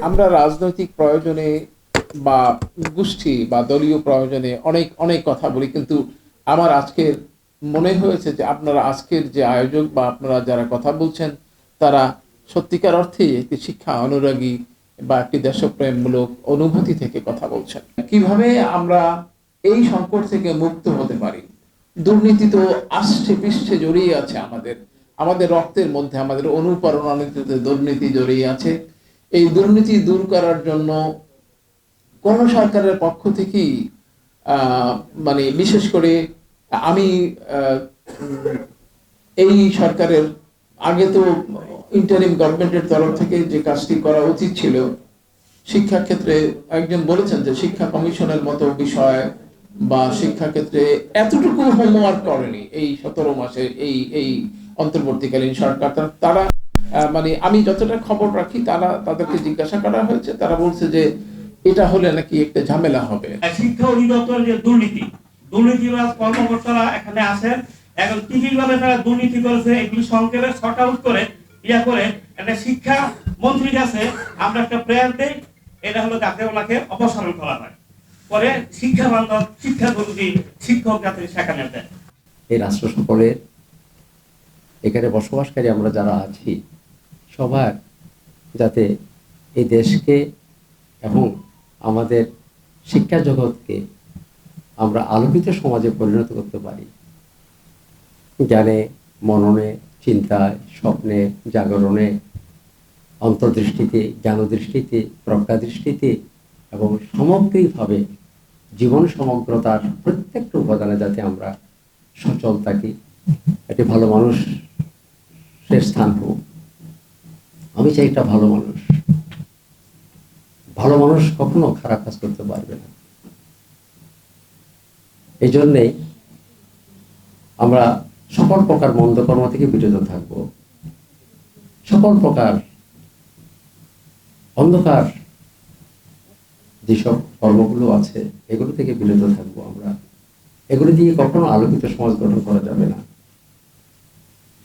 আমরা রাজনৈতিক প্রয়োজনে বা গোষ্ঠী বা দলীয় প্রয়োজনে অনেক অনেক কথা বলি, কিন্তু আমার আজকের মনে হয়েছে যে আপনারা আজকের যে আয়োজক বা আপনারা যারা কথা বলছেন তারা সত্যিকার অর্থেই একটি শিক্ষা অনুরাগী বা একটি দেশপ্রেমমূলক অনুভূতি থেকে কথা বলছেন। কিভাবে আমরা এই সংকট থেকে মুক্ত হতে পারি? দুর্নীতি তো আষ্টে পৃষ্ঠে জড়িয়ে আছে, আমাদের আমাদের রক্তের মধ্যে, আমাদের অনুপ্রেরণাতে দুর্নীতি জড়িয়ে আছে। এই দুর্নীতি দূর করার জন্য কোন সরকারের পক্ষ থেকেই মানে বিশেষ করে আমি এই সরকারের আগে তো ইন্টারিম গভর্নমেন্টের তরফ থেকে যে কাজটি করা উচিত ছিল, শিক্ষা ক্ষেত্রে একজন বলেছেন যে শিক্ষা কমিশনের মতো বিষয় বা শিক্ষা ক্ষেত্রে এতটুকু হোমওয়ার্ক করেনি এই 17 মাসে এই অন্তর্বর্তীকালীন সরকার। তারা মানে আমি যতটা খবর রাখি তাদেরকে জিজ্ঞাসা করা হয়েছে, তারা বলছে যে এটা হলে নাকি একটা ঝামেলা হবে। শিক্ষা অধিদপ্তরের যে দুর্নীতিবাজ কর্মকর্তারা এখানে আছেন, এখন টিকিভাবে তারা দুর্নীতি করেছে, এগুলি সংক্ষেপে শর্ট আউট করে করে একটা শিক্ষা মন্ত্রীর কাছে আমরা একটা প্রেয়ার দেই, এটা হলো যাতে ওনাকে অপসারণ করা হয়, পরে শিক্ষা বান্ধব শিক্ষা দুর্নীতি শিক্ষক যাতে সেখানে দেয়। এই রাষ্ট্র সকলের এখানে বসবাসকারী আমরা যারা আছি সবার যাতে এই দেশকে এবং আমাদের শিক্ষা জগৎকে আমরা আলোকিত সমাজে পরিণত করতে পারি, জ্ঞানে, মননে, চিন্তায়, স্বপ্নে, জাগরণে, অন্তর্দৃষ্টিতে, জ্ঞানদৃষ্টিতে, প্রজ্ঞাদৃষ্টিতে এবং সামগ্রিকভাবে জীবন সমগ্রতার প্রত্যেকটা উপাদানে যাতে আমরা সচল থাকি, একটি ভালো মানুষের স্থান হোক। আমি চাই একটা ভালো মানুষ। ভালো মানুষ কখনো খারাপ কাজ করতে পারবে না। এই জন্যেই আমরা সকল প্রকার মন্দ কর্ম থেকে বিরত থাকব, সকল প্রকার অন্ধকার যেসব কর্মগুলো আছে এগুলো থেকে বিরত থাকবো। আমরা এগুলো দিয়ে কখনো আলোকিত সমাজ গঠন করা যাবে না।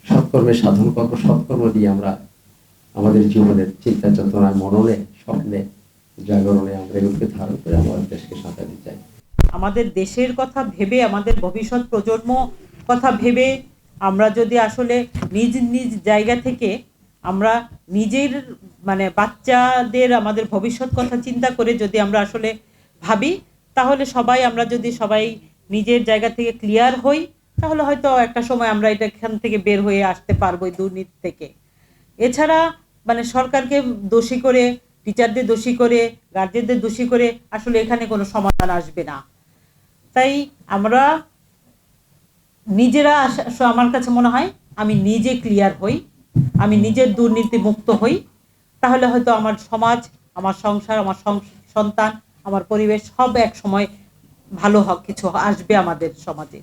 সৎকর্মের সাধন করব, সৎকর্ম দিয়ে আমরা আমাদের জীবনের চিন্তা চেতনায়, মননে, স্বপ্নে, জাগরণে আমরা এগুলোকে ধারণ করে আমাদের দেশকে সাজাতে চাই। আমাদের দেশের কথা ভেবে, আমাদের ভবিষ্যৎ প্রজন্ম কথা ভেবে আমরা যদি আসলে নিজ নিজ জায়গা থেকে আমরা নিজের মানে বাচ্চাদের আমাদের ভবিষ্যৎ কথা চিন্তা করে যদি আমরা আসলে ভাবি, তাহলে আমরা যদি সবাই নিজের জায়গা থেকে ক্লিয়ার হই, তাহলে হয়তো একটা সময় আমরা এখান থেকে বের হয়ে আসতে পারবো এই দুর্নীতি থেকে। এছাড়া মানে সরকারকে দোষী করে, টিচারদের দোষী করে, গার্জেনদের দোষী করে আসলে এখানে কোনো সমাধান আসবে না। তাই আমরা নিজেরা, আমার কাছে মনে হয় আমি নিজে ক্লিয়ার হই, আমি নিজের দুর্নীতি মুক্ত হই, তাহলে হয়তো আমার সমাজ, আমার সংসার, আমার সন্তান, আমার পরিবেশ সব এক সময় ভালো কিছু আসবে আমাদের সমাজে।